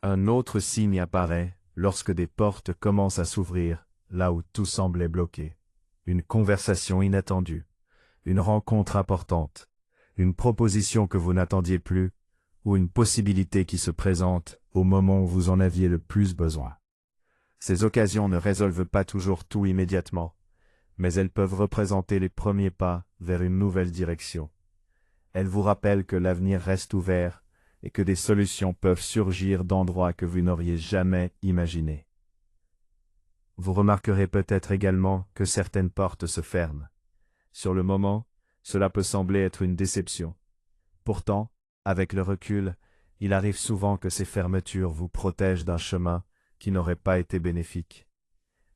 Un autre signe apparaît lorsque des portes commencent à s'ouvrir, là où tout semblait bloqué. Une conversation inattendue, une rencontre importante, une proposition que vous n'attendiez plus, ou une possibilité qui se présente au moment où vous en aviez le plus besoin. Ces occasions ne résolvent pas toujours tout immédiatement, mais elles peuvent représenter les premiers pas vers une nouvelle direction. Elles vous rappellent que l'avenir reste ouvert et que des solutions peuvent surgir d'endroits que vous n'auriez jamais imaginés. Vous remarquerez peut-être également que certaines portes se ferment. Sur le moment, cela peut sembler être une déception. Pourtant, avec le recul, il arrive souvent que ces fermetures vous protègent d'un chemin qui n'aurait pas été bénéfique.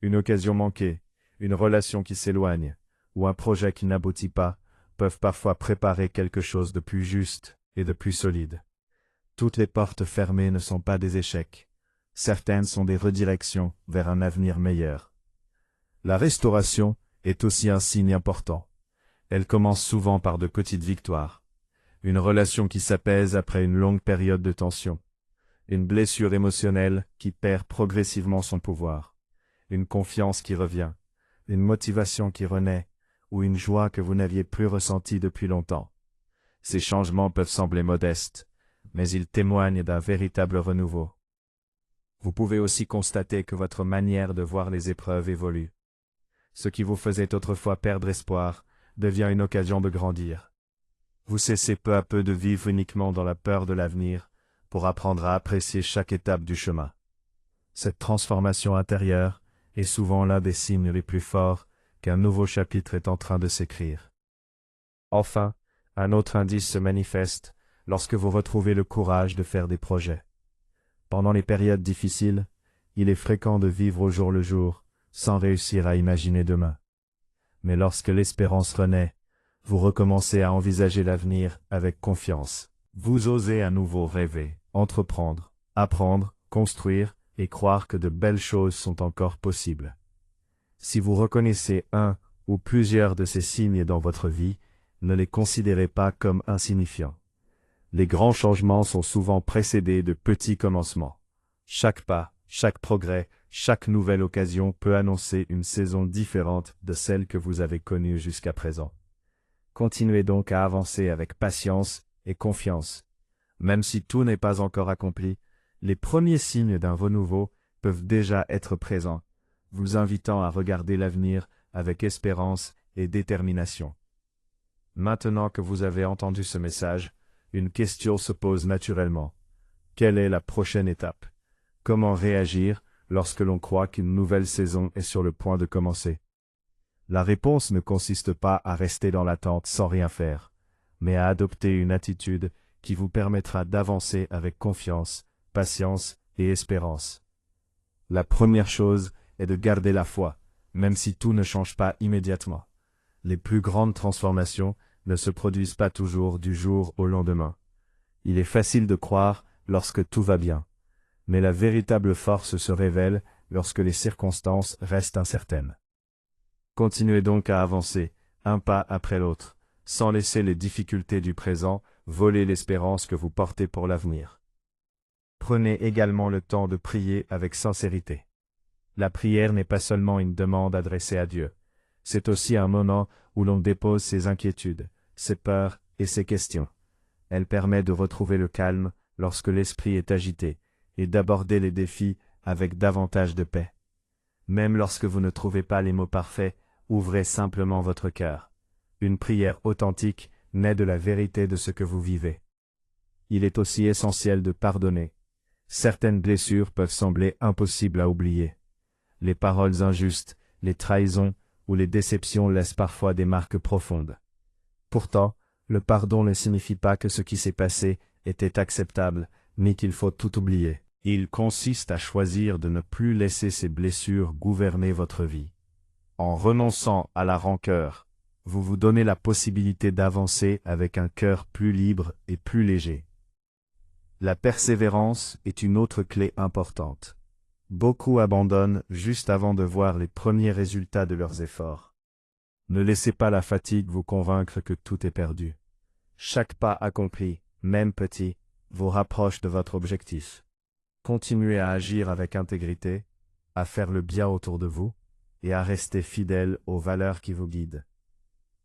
Une occasion manquée, une relation qui s'éloigne, ou un projet qui n'aboutit pas, peuvent parfois préparer quelque chose de plus juste et de plus solide. Toutes les portes fermées ne sont pas des échecs. Certaines sont des redirections vers un avenir meilleur. La restauration est aussi un signe important. Elle commence souvent par de petites victoires. Une relation qui s'apaise après une longue période de tension. Une blessure émotionnelle qui perd progressivement son pouvoir. Une confiance qui revient. Une motivation qui renaît, ou une joie que vous n'aviez plus ressentie depuis longtemps. Ces changements peuvent sembler modestes, mais ils témoignent d'un véritable renouveau. Vous pouvez aussi constater que votre manière de voir les épreuves évolue. Ce qui vous faisait autrefois perdre espoir devient une occasion de grandir. Vous cessez peu à peu de vivre uniquement dans la peur de l'avenir pour apprendre à apprécier chaque étape du chemin. Cette transformation intérieure est souvent l'un des signes les plus forts qu'un nouveau chapitre est en train de s'écrire. Enfin, un autre indice se manifeste lorsque vous retrouvez le courage de faire des projets. Pendant les périodes difficiles, il est fréquent de vivre au jour le jour, sans réussir à imaginer demain. Mais lorsque l'espérance renaît, vous recommencez à envisager l'avenir avec confiance. Vous osez à nouveau rêver, entreprendre, apprendre, construire et croire que de belles choses sont encore possibles. Si vous reconnaissez un ou plusieurs de ces signes dans votre vie, ne les considérez pas comme insignifiants. Les grands changements sont souvent précédés de petits commencements. Chaque pas, chaque progrès, chaque nouvelle occasion peut annoncer une saison différente de celle que vous avez connue jusqu'à présent. Continuez donc à avancer avec patience et confiance. Même si tout n'est pas encore accompli, les premiers signes d'un renouveau peuvent déjà être présents, vous invitant à regarder l'avenir avec espérance et détermination. Maintenant que vous avez entendu ce message, une question se pose naturellement. Quelle est la prochaine étape? Comment réagir lorsque l'on croit qu'une nouvelle saison est sur le point de commencer? La réponse ne consiste pas à rester dans l'attente sans rien faire, mais à adopter une attitude qui vous permettra d'avancer avec confiance, patience et espérance. La première chose est de garder la foi, même si tout ne change pas immédiatement. Les plus grandes transformations ne se produisent pas toujours du jour au lendemain. Il est facile de croire lorsque tout va bien, mais la véritable force se révèle lorsque les circonstances restent incertaines. Continuez donc à avancer, un pas après l'autre, sans laisser les difficultés du présent voler l'espérance que vous portez pour l'avenir. Prenez également le temps de prier avec sincérité. La prière n'est pas seulement une demande adressée à Dieu, c'est aussi un moment où l'on dépose ses inquiétudes, ses peurs et ses questions. Elle permet de retrouver le calme lorsque l'esprit est agité et d'aborder les défis avec davantage de paix. Même lorsque vous ne trouvez pas les mots parfaits, ouvrez simplement votre cœur. Une prière authentique naît de la vérité de ce que vous vivez. Il est aussi essentiel de pardonner. Certaines blessures peuvent sembler impossibles à oublier. Les paroles injustes, les trahisons ou les déceptions laissent parfois des marques profondes. Pourtant, le pardon ne signifie pas que ce qui s'est passé était acceptable, ni qu'il faut tout oublier. Il consiste à choisir de ne plus laisser ces blessures gouverner votre vie. En renonçant à la rancœur, vous vous donnez la possibilité d'avancer avec un cœur plus libre et plus léger. La persévérance est une autre clé importante. Beaucoup abandonnent juste avant de voir les premiers résultats de leurs efforts. Ne laissez pas la fatigue vous convaincre que tout est perdu. Chaque pas accompli, même petit, vous rapproche de votre objectif. Continuez à agir avec intégrité, à faire le bien autour de vous, et à rester fidèle aux valeurs qui vous guident.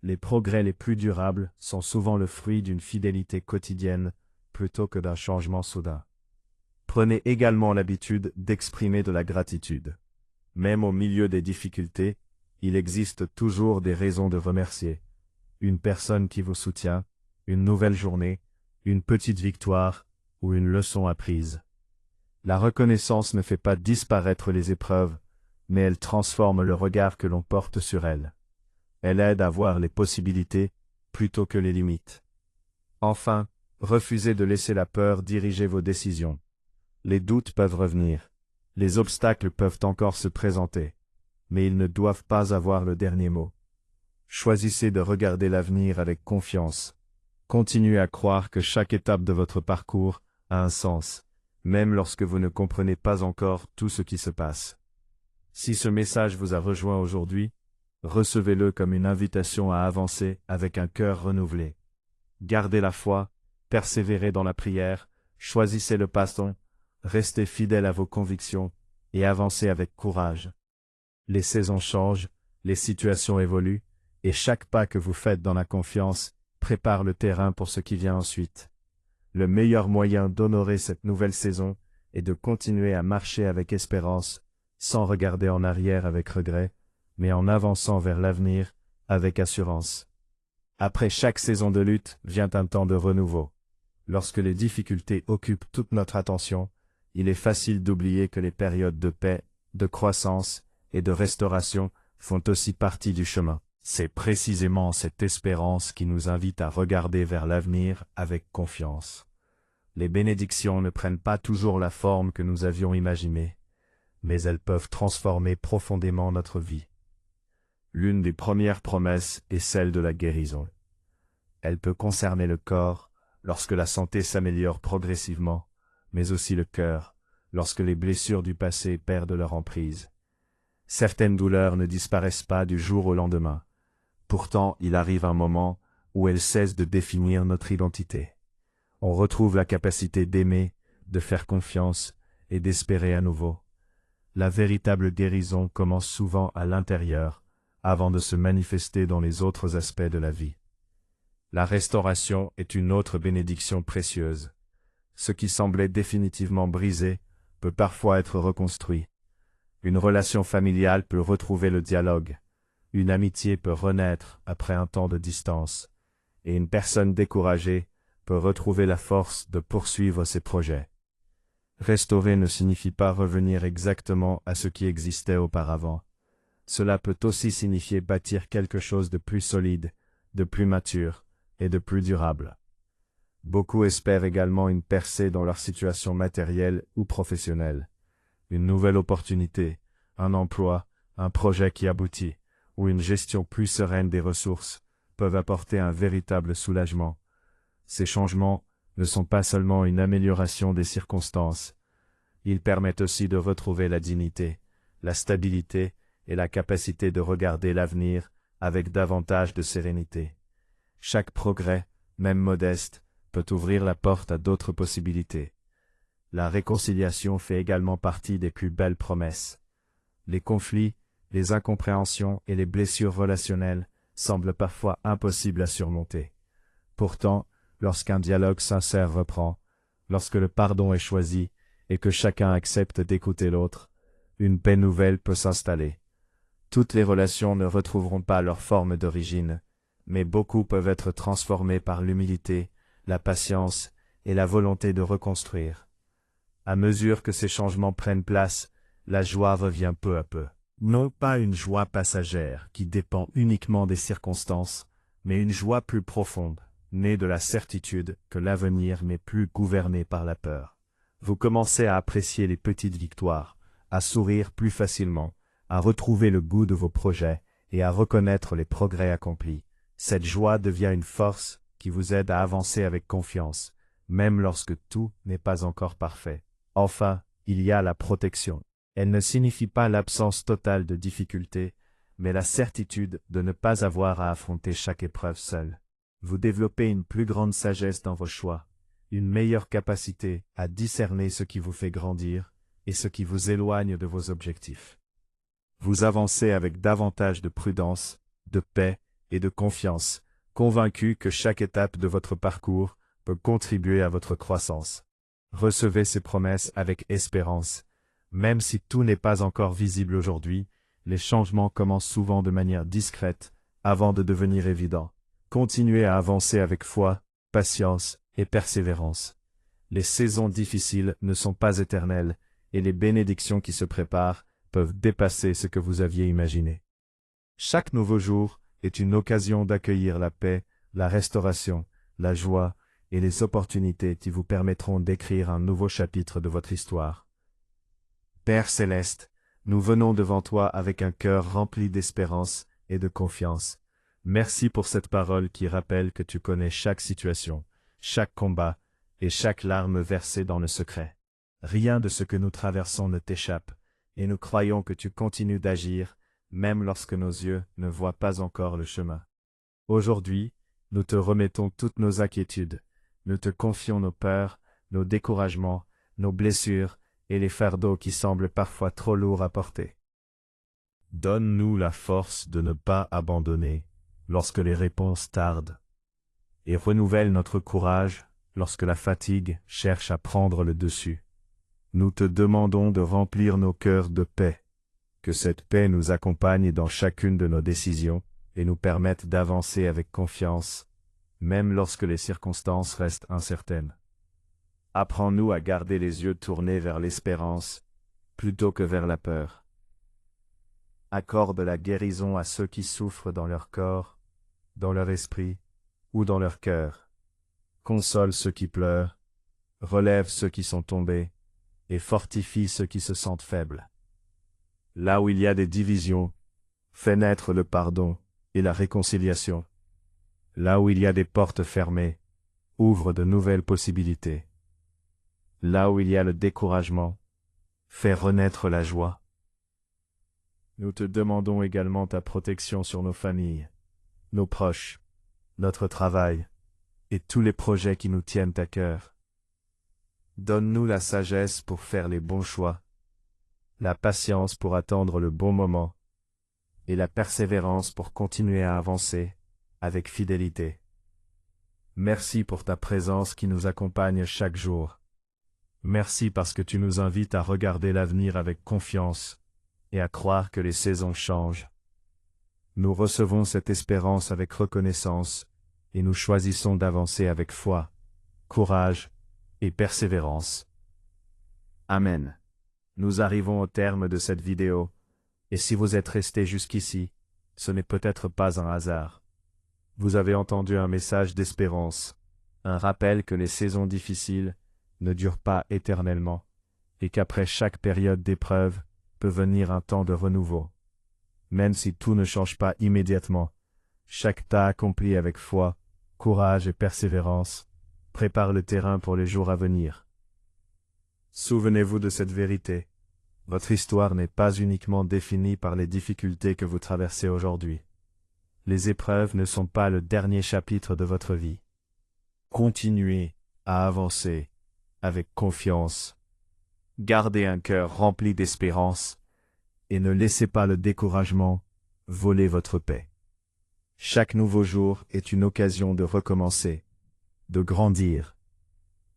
Les progrès les plus durables sont souvent le fruit d'une fidélité quotidienne plutôt que d'un changement soudain. Prenez également l'habitude d'exprimer de la gratitude. Même au milieu des difficultés, il existe toujours des raisons de remercier. Une personne qui vous soutient, une nouvelle journée, une petite victoire ou une leçon apprise. La reconnaissance ne fait pas disparaître les épreuves, mais elle transforme le regard que l'on porte sur elles. Elle aide à voir les possibilités plutôt que les limites. Enfin, refusez de laisser la peur diriger vos décisions. Les doutes peuvent revenir. Les obstacles peuvent encore se présenter. Mais ils ne doivent pas avoir le dernier mot. Choisissez de regarder l'avenir avec confiance. Continuez à croire que chaque étape de votre parcours a un sens, même lorsque vous ne comprenez pas encore tout ce qui se passe. Si ce message vous a rejoint aujourd'hui, recevez-le comme une invitation à avancer avec un cœur renouvelé. Gardez la foi, persévérez dans la prière, choisissez le passant, restez fidèle à vos convictions et avancez avec courage. Les saisons changent, les situations évoluent, et chaque pas que vous faites dans la confiance prépare le terrain pour ce qui vient ensuite. Le meilleur moyen d'honorer cette nouvelle saison est de continuer à marcher avec espérance, sans regarder en arrière avec regret, mais en avançant vers l'avenir avec assurance. Après chaque saison de lutte vient un temps de renouveau. Lorsque les difficultés occupent toute notre attention, il est facile d'oublier que les périodes de paix, de croissance et de restauration font aussi partie du chemin. C'est précisément cette espérance qui nous invite à regarder vers l'avenir avec confiance. Les bénédictions ne prennent pas toujours la forme que nous avions imaginée, mais elles peuvent transformer profondément notre vie. L'une des premières promesses est celle de la guérison. Elle peut concerner le corps, lorsque la santé s'améliore progressivement, mais aussi le cœur, lorsque les blessures du passé perdent leur emprise. Certaines douleurs ne disparaissent pas du jour au lendemain. Pourtant, il arrive un moment où elles cessent de définir notre identité. On retrouve la capacité d'aimer, de faire confiance et d'espérer à nouveau. La véritable guérison commence souvent à l'intérieur, avant de se manifester dans les autres aspects de la vie. La restauration est une autre bénédiction précieuse. Ce qui semblait définitivement brisé peut parfois être reconstruit. Une relation familiale peut retrouver le dialogue. Une amitié peut renaître après un temps de distance. Et une personne découragée peut retrouver la force de poursuivre ses projets. Restaurer ne signifie pas revenir exactement à ce qui existait auparavant. Cela peut aussi signifier bâtir quelque chose de plus solide, de plus mature et de plus durable. Beaucoup espèrent également une percée dans leur situation matérielle ou professionnelle. Une nouvelle opportunité, un emploi, un projet qui aboutit, ou une gestion plus sereine des ressources, peuvent apporter un véritable soulagement. Ces changements ne sont pas seulement une amélioration des circonstances, ils permettent aussi de retrouver la dignité, la stabilité et la capacité de regarder l'avenir avec davantage de sérénité. Chaque progrès, même modeste, peut ouvrir la porte à d'autres possibilités. La réconciliation fait également partie des plus belles promesses. Les conflits, les incompréhensions et les blessures relationnelles semblent parfois impossibles à surmonter. Pourtant, lorsqu'un dialogue sincère reprend, lorsque le pardon est choisi et que chacun accepte d'écouter l'autre, une paix nouvelle peut s'installer. Toutes les relations ne retrouveront pas leur forme d'origine, mais beaucoup peuvent être transformées par l'humilité, la patience et la volonté de reconstruire. À mesure que ces changements prennent place, la joie revient peu à peu. Non pas une joie passagère qui dépend uniquement des circonstances, mais une joie plus profonde, née de la certitude que l'avenir n'est plus gouverné par la peur. Vous commencez à apprécier les petites victoires, à sourire plus facilement, à retrouver le goût de vos projets et à reconnaître les progrès accomplis. Cette joie devient une force qui vous aide à avancer avec confiance, même lorsque tout n'est pas encore parfait. Enfin, il y a la protection. Elle ne signifie pas l'absence totale de difficultés, mais la certitude de ne pas avoir à affronter chaque épreuve seule. Vous développez une plus grande sagesse dans vos choix, une meilleure capacité à discerner ce qui vous fait grandir et ce qui vous éloigne de vos objectifs. Vous avancez avec davantage de prudence, de paix et de confiance, convaincu que chaque étape de votre parcours peut contribuer à votre croissance. Recevez ces promesses avec espérance. Même si tout n'est pas encore visible aujourd'hui, les changements commencent souvent de manière discrète, avant de devenir évidents. Continuez à avancer avec foi, patience et persévérance. Les saisons difficiles ne sont pas éternelles, et les bénédictions qui se préparent peuvent dépasser ce que vous aviez imaginé. Chaque nouveau jour est une occasion d'accueillir la paix, la restauration, la joie et les opportunités qui vous permettront d'écrire un nouveau chapitre de votre histoire. Père céleste, nous venons devant toi avec un cœur rempli d'espérance et de confiance. Merci pour cette parole qui rappelle que tu connais chaque situation, chaque combat et chaque larme versée dans le secret. Rien de ce que nous traversons ne t'échappe, et nous croyons que tu continues d'agir, même lorsque nos yeux ne voient pas encore le chemin. Aujourd'hui, nous te remettons toutes nos inquiétudes, nous te confions nos peurs, nos découragements, nos blessures et les fardeaux qui semblent parfois trop lourds à porter. Donne-nous la force de ne pas abandonner lorsque les réponses tardent, et renouvelle notre courage lorsque la fatigue cherche à prendre le dessus. Nous te demandons de remplir nos cœurs de paix, que cette paix nous accompagne dans chacune de nos décisions et nous permette d'avancer avec confiance, même lorsque les circonstances restent incertaines. Apprends-nous à garder les yeux tournés vers l'espérance plutôt que vers la peur. Accorde la guérison à ceux qui souffrent dans leur corps, dans leur esprit ou dans leur cœur. Console ceux qui pleurent, relève ceux qui sont tombés et fortifie ceux qui se sentent faibles. Là où il y a des divisions, fais naître le pardon et la réconciliation. Là où il y a des portes fermées, ouvre de nouvelles possibilités. Là où il y a le découragement, fais renaître la joie. Nous te demandons également ta protection sur nos familles, nos proches, notre travail et tous les projets qui nous tiennent à cœur. Donne-nous la sagesse pour faire les bons choix, la patience pour attendre le bon moment et la persévérance pour continuer à avancer avec fidélité. Merci pour ta présence qui nous accompagne chaque jour. Merci parce que tu nous invites à regarder l'avenir avec confiance et à croire que les saisons changent. Nous recevons cette espérance avec reconnaissance et nous choisissons d'avancer avec foi, courage et persévérance. Amen. Nous arrivons au terme de cette vidéo, et si vous êtes resté jusqu'ici, ce n'est peut-être pas un hasard. Vous avez entendu un message d'espérance, un rappel que les saisons difficiles ne durent pas éternellement, et qu'après chaque période d'épreuve peut venir un temps de renouveau. Même si tout ne change pas immédiatement, chaque tas accompli avec foi, courage et persévérance prépare le terrain pour les jours à venir. Souvenez-vous de cette vérité. Votre histoire n'est pas uniquement définie par les difficultés que vous traversez aujourd'hui. Les épreuves ne sont pas le dernier chapitre de votre vie. Continuez à avancer avec confiance. Gardez un cœur rempli d'espérance et ne laissez pas le découragement voler votre paix. Chaque nouveau jour est une occasion de recommencer, de grandir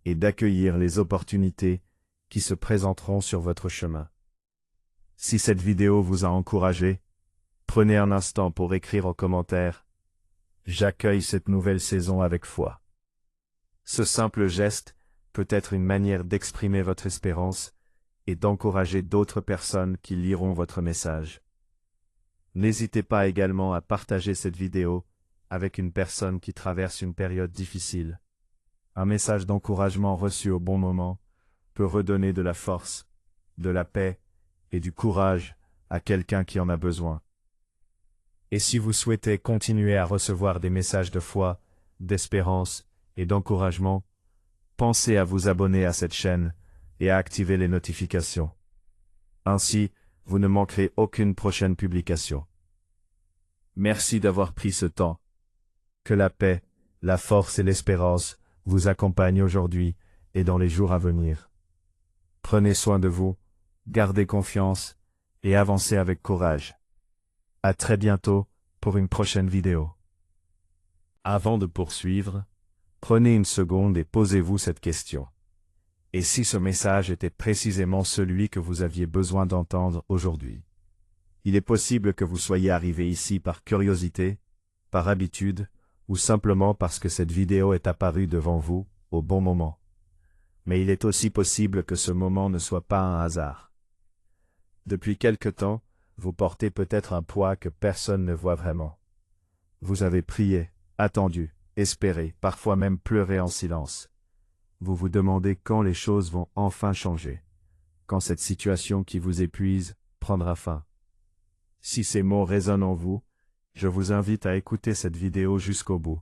et d'accueillir les opportunités qui se présenteront sur votre chemin. Si cette vidéo vous a encouragé, prenez un instant pour écrire en commentaire « J'accueille cette nouvelle saison avec foi ». Ce simple geste peut être une manière d'exprimer votre espérance et d'encourager d'autres personnes qui liront votre message. N'hésitez pas également à partager cette vidéo avec une personne qui traverse une période difficile. Un message d'encouragement reçu au bon moment peut redonner de la force, de la paix et du courage à quelqu'un qui en a besoin. Et si vous souhaitez continuer à recevoir des messages de foi, d'espérance et d'encouragement, pensez à vous abonner à cette chaîne et à activer les notifications. Ainsi, vous ne manquerez aucune prochaine publication. Merci d'avoir pris ce temps. Que la paix, la force et l'espérance vous accompagne aujourd'hui et dans les jours à venir. Prenez soin de vous, gardez confiance et avancez avec courage. À très bientôt pour une prochaine vidéo. Avant de poursuivre, prenez une seconde et posez-vous cette question. Et si ce message était précisément celui que vous aviez besoin d'entendre aujourd'hui? Il est possible que vous soyez arrivé ici par curiosité, par habitude, ou simplement parce que cette vidéo est apparue devant vous, au bon moment. Mais il est aussi possible que ce moment ne soit pas un hasard. Depuis quelque temps, vous portez peut-être un poids que personne ne voit vraiment. Vous avez prié, attendu, espéré, parfois même pleuré en silence. Vous vous demandez quand les choses vont enfin changer, quand cette situation qui vous épuise prendra fin. Si ces mots résonnent en vous, je vous invite à écouter cette vidéo jusqu'au bout,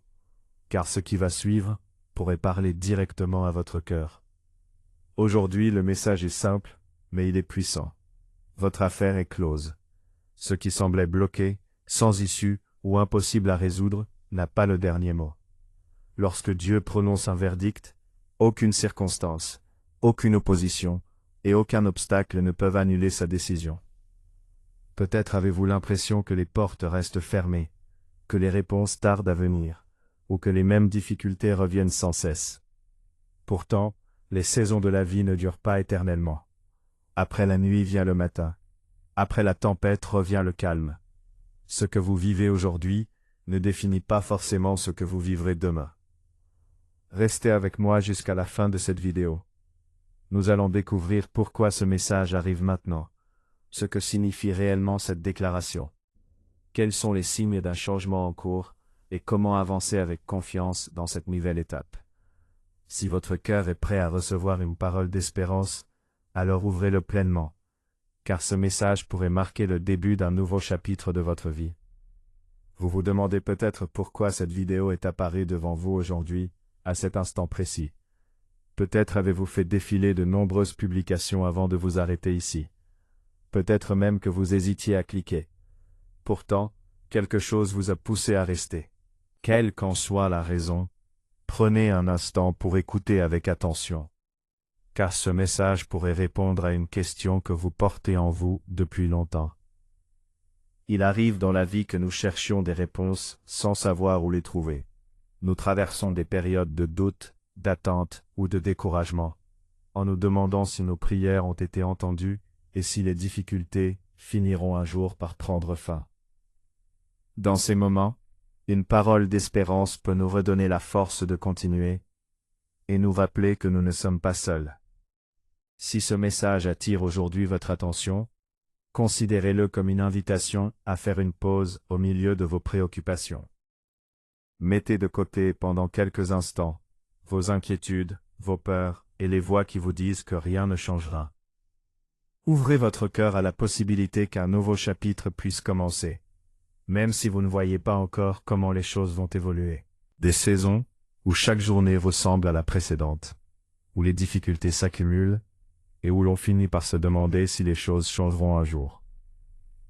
car ce qui va suivre pourrait parler directement à votre cœur. Aujourd'hui, le message est simple, mais il est puissant. Votre affaire est close. Ce qui semblait bloqué, sans issue ou impossible à résoudre, n'a pas le dernier mot. Lorsque Dieu prononce un verdict, aucune circonstance, aucune opposition et aucun obstacle ne peuvent annuler sa décision. Peut-être avez-vous l'impression que les portes restent fermées, que les réponses tardent à venir, ou que les mêmes difficultés reviennent sans cesse. Pourtant, les saisons de la vie ne durent pas éternellement. Après la nuit vient le matin. Après la tempête revient le calme. Ce que vous vivez aujourd'hui ne définit pas forcément ce que vous vivrez demain. Restez avec moi jusqu'à la fin de cette vidéo. Nous allons découvrir pourquoi ce message arrive maintenant, ce que signifie réellement cette déclaration. Quels sont les signes d'un changement en cours et comment avancer avec confiance dans cette nouvelle étape. Si votre cœur est prêt à recevoir une parole d'espérance, alors ouvrez-le pleinement, car ce message pourrait marquer le début d'un nouveau chapitre de votre vie. Vous vous demandez peut-être pourquoi cette vidéo est apparue devant vous aujourd'hui, à cet instant précis. Peut-être avez-vous fait défiler de nombreuses publications avant de vous arrêter ici. Peut-être même que vous hésitiez à cliquer. Pourtant, quelque chose vous a poussé à rester. Quelle qu'en soit la raison, prenez un instant pour écouter avec attention. Car ce message pourrait répondre à une question que vous portez en vous depuis longtemps. Il arrive dans la vie que nous cherchions des réponses sans savoir où les trouver. Nous traversons des périodes de doute, d'attente ou de découragement, en nous demandant si nos prières ont été entendues et si les difficultés finiront un jour par prendre fin. Dans ces moments, une parole d'espérance peut nous redonner la force de continuer et nous rappeler que nous ne sommes pas seuls. Si ce message attire aujourd'hui votre attention, considérez-le comme une invitation à faire une pause au milieu de vos préoccupations. Mettez de côté pendant quelques instants vos inquiétudes, vos peurs et les voix qui vous disent que rien ne changera. Ouvrez votre cœur à la possibilité qu'un nouveau chapitre puisse commencer, même si vous ne voyez pas encore comment les choses vont évoluer. Des saisons où chaque journée ressemble à la précédente, où les difficultés s'accumulent et où l'on finit par se demander si les choses changeront un jour.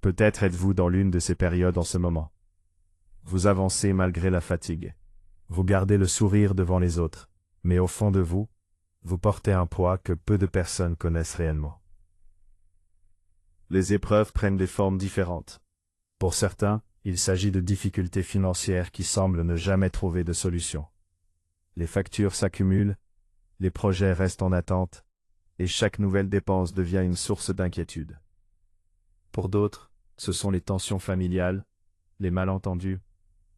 Peut-être êtes-vous dans l'une de ces périodes en ce moment. Vous avancez malgré la fatigue. Vous gardez le sourire devant les autres, mais au fond de vous, vous portez un poids que peu de personnes connaissent réellement. Les épreuves prennent des formes différentes. Pour certains, il s'agit de difficultés financières qui semblent ne jamais trouver de solution. Les factures s'accumulent, les projets restent en attente, et chaque nouvelle dépense devient une source d'inquiétude. Pour d'autres, ce sont les tensions familiales, les malentendus,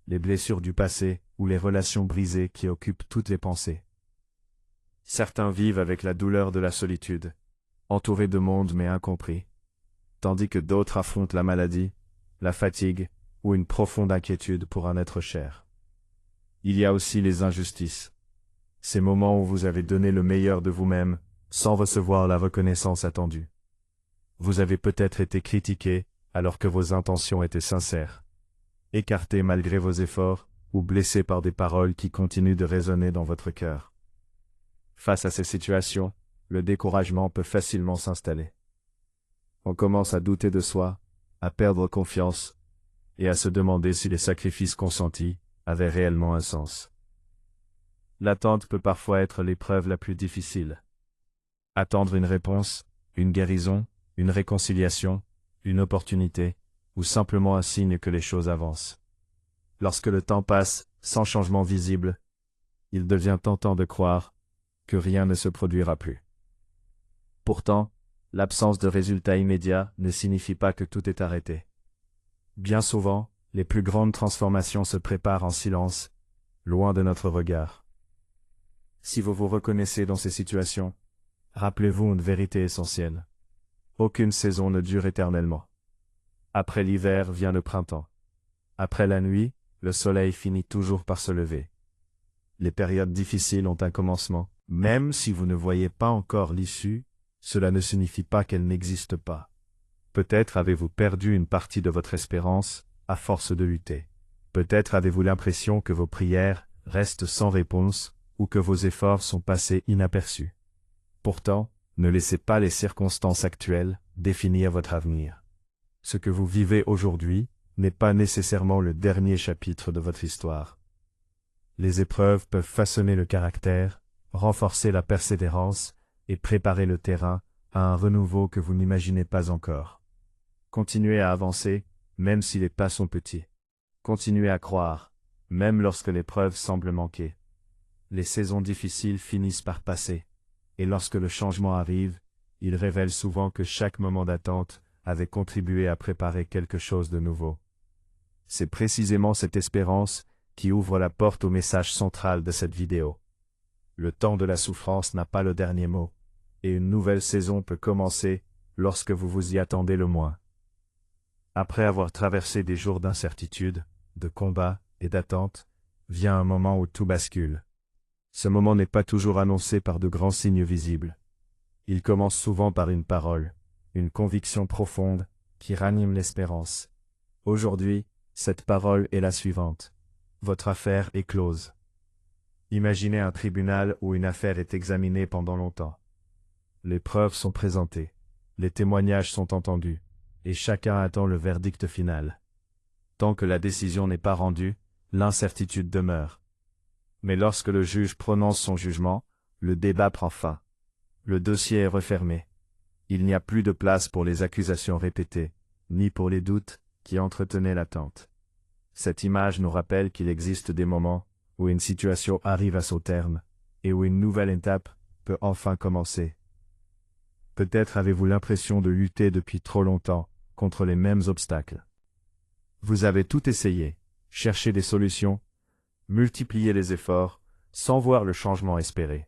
les blessures du passé ou les relations brisées qui occupent toutes les pensées. Certains vivent avec la douleur de la solitude, entourés de monde mais incompris, tandis que d'autres affrontent la maladie, la fatigue ou une profonde inquiétude pour un être cher. Il y a aussi les injustices, ces moments où vous avez donné le meilleur de vous-même sans recevoir la reconnaissance attendue. Vous avez peut-être été critiqué alors que vos intentions étaient sincères, écarté malgré vos efforts ou blessé par des paroles qui continuent de résonner dans votre cœur. Face à ces situations, le découragement peut facilement s'installer. On commence à douter de soi, à perdre confiance et à se demander si les sacrifices consentis avaient réellement un sens. L'attente peut parfois être l'épreuve la plus difficile. Attendre une réponse, une guérison, une réconciliation, une opportunité, ou simplement un signe que les choses avancent. Lorsque le temps passe, sans changement visible, il devient tentant de croire que rien ne se produira plus. Pourtant, l'absence de résultats immédiats ne signifie pas que tout est arrêté. Bien souvent, les plus grandes transformations se préparent en silence, loin de notre regard. Si vous vous reconnaissez dans ces situations, rappelez-vous une vérité essentielle. Aucune saison ne dure éternellement. Après l'hiver vient le printemps. Après la nuit, le soleil finit toujours par se lever. Les périodes difficiles ont un commencement. Même si vous ne voyez pas encore l'issue, cela ne signifie pas qu'elle n'existe pas. Peut-être avez-vous perdu une partie de votre espérance à force de lutter. Peut-être avez-vous l'impression que vos prières restent sans réponse ou que vos efforts sont passés inaperçus. Pourtant, ne laissez pas les circonstances actuelles définir votre avenir. Ce que vous vivez aujourd'hui n'est pas nécessairement le dernier chapitre de votre histoire. Les épreuves peuvent façonner le caractère, renforcer la persévérance et préparer le terrain à un renouveau que vous n'imaginez pas encore. Continuez à avancer, même si les pas sont petits. Continuez à croire, même lorsque l'épreuve semble manquer. Les saisons difficiles finissent par passer, et lorsque le changement arrive, il révèle souvent que chaque moment d'attente avait contribué à préparer quelque chose de nouveau. C'est précisément cette espérance qui ouvre la porte au message central de cette vidéo. Le temps de la souffrance n'a pas le dernier mot, et une nouvelle saison peut commencer lorsque vous vous y attendez le moins. Après avoir traversé des jours d'incertitude, de combat et d'attente, vient un moment où tout bascule. Ce moment n'est pas toujours annoncé par de grands signes visibles. Il commence souvent par une parole, une conviction profonde qui ranime l'espérance. Aujourd'hui, cette parole est la suivante. Votre affaire est close. Imaginez un tribunal où une affaire est examinée pendant longtemps. Les preuves sont présentées, les témoignages sont entendus, et chacun attend le verdict final. Tant que la décision n'est pas rendue, l'incertitude demeure. Mais lorsque le juge prononce son jugement, le débat prend fin. Le dossier est refermé. Il n'y a plus de place pour les accusations répétées, ni pour les doutes qui entretenaient l'attente. Cette image nous rappelle qu'il existe des moments où une situation arrive à son terme, et où une nouvelle étape peut enfin commencer. Peut-être avez-vous l'impression de lutter depuis trop longtemps contre les mêmes obstacles. Vous avez tout essayé, cherché des solutions, multiplié les efforts, sans voir le changement espéré.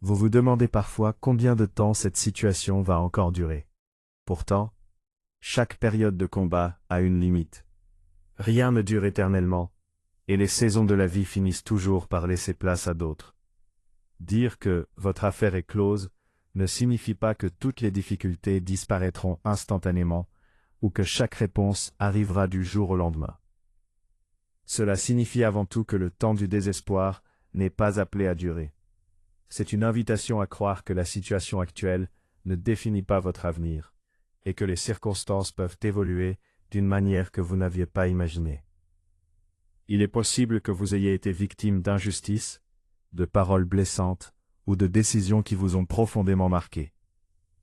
Vous vous demandez parfois combien de temps cette situation va encore durer. Pourtant, chaque période de combat a une limite. Rien ne dure éternellement, et les saisons de la vie finissent toujours par laisser place à d'autres. Dire que votre affaire est close ne signifie pas que toutes les difficultés disparaîtront instantanément ou que chaque réponse arrivera du jour au lendemain. Cela signifie avant tout que le temps du désespoir n'est pas appelé à durer. C'est une invitation à croire que la situation actuelle ne définit pas votre avenir et que les circonstances peuvent évoluer d'une manière que vous n'aviez pas imaginée. Il est possible que vous ayez été victime d'injustices, de paroles blessantes ou de décisions qui vous ont profondément marqué.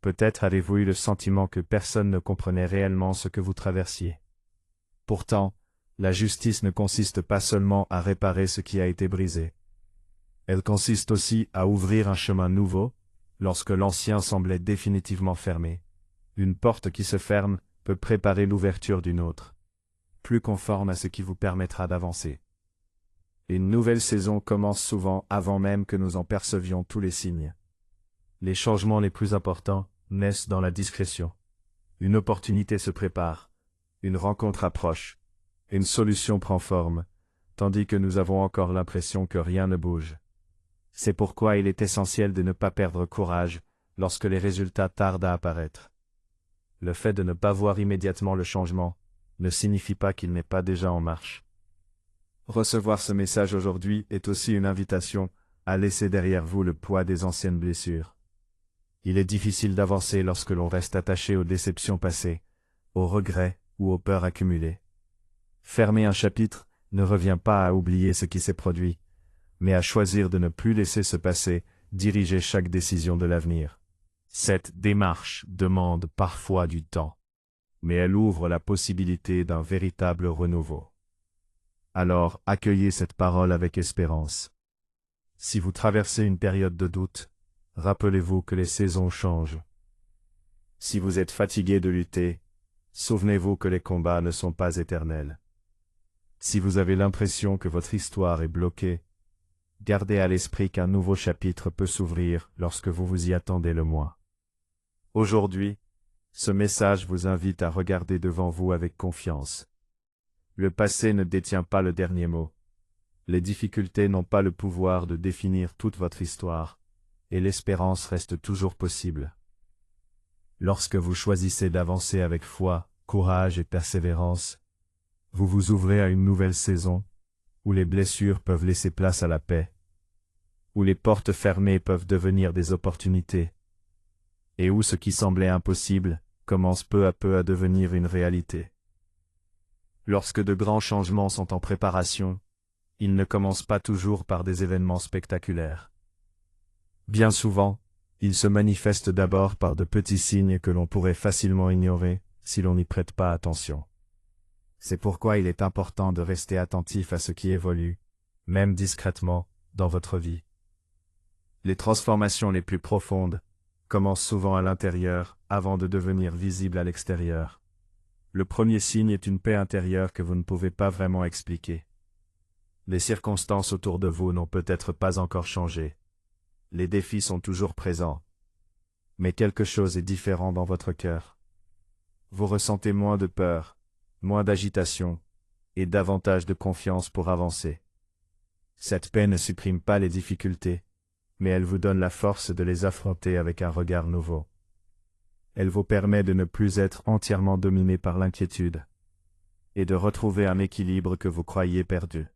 Peut-être avez-vous eu le sentiment que personne ne comprenait réellement ce que vous traversiez. Pourtant, la justice ne consiste pas seulement à réparer ce qui a été brisé. Elle consiste aussi à ouvrir un chemin nouveau, lorsque l'ancien semblait définitivement fermé. Une porte qui se ferme peut préparer l'ouverture d'une autre, plus conforme à ce qui vous permettra d'avancer. Une nouvelle saison commence souvent avant même que nous en percevions tous les signes. Les changements les plus importants naissent dans la discrétion. Une opportunité se prépare, une rencontre approche, une solution prend forme, tandis que nous avons encore l'impression que rien ne bouge. C'est pourquoi il est essentiel de ne pas perdre courage lorsque les résultats tardent à apparaître. Le fait de ne pas voir immédiatement le changement ne signifie pas qu'il n'est pas déjà en marche. Recevoir ce message aujourd'hui est aussi une invitation à laisser derrière vous le poids des anciennes blessures. Il est difficile d'avancer lorsque l'on reste attaché aux déceptions passées, aux regrets ou aux peurs accumulées. Fermer un chapitre ne revient pas à oublier ce qui s'est produit, mais à choisir de ne plus laisser ce passé diriger chaque décision de l'avenir. Cette démarche demande parfois du temps, mais elle ouvre la possibilité d'un véritable renouveau. Alors, accueillez cette parole avec espérance. Si vous traversez une période de doute, rappelez-vous que les saisons changent. Si vous êtes fatigué de lutter, souvenez-vous que les combats ne sont pas éternels. Si vous avez l'impression que votre histoire est bloquée, gardez à l'esprit qu'un nouveau chapitre peut s'ouvrir lorsque vous vous y attendez le moins. Aujourd'hui, ce message vous invite à regarder devant vous avec confiance. Le passé ne détient pas le dernier mot. Les difficultés n'ont pas le pouvoir de définir toute votre histoire, et l'espérance reste toujours possible. Lorsque vous choisissez d'avancer avec foi, courage et persévérance, vous vous ouvrez à une nouvelle saison, où les blessures peuvent laisser place à la paix, où les portes fermées peuvent devenir des opportunités, et où ce qui semblait impossible commence peu à peu à devenir une réalité. Lorsque de grands changements sont en préparation, ils ne commencent pas toujours par des événements spectaculaires. Bien souvent, ils se manifestent d'abord par de petits signes que l'on pourrait facilement ignorer si l'on n'y prête pas attention. C'est pourquoi il est important de rester attentif à ce qui évolue, même discrètement, dans votre vie. Les transformations les plus profondes commencent souvent à l'intérieur avant de devenir visibles à l'extérieur. Le premier signe est une paix intérieure que vous ne pouvez pas vraiment expliquer. Les circonstances autour de vous n'ont peut-être pas encore changé. Les défis sont toujours présents. Mais quelque chose est différent dans votre cœur. Vous ressentez moins de peur, moins d'agitation, et davantage de confiance pour avancer. Cette paix ne supprime pas les difficultés, mais elle vous donne la force de les affronter avec un regard nouveau. Elle vous permet de ne plus être entièrement dominé par l'inquiétude, et de retrouver un équilibre que vous croyiez perdu.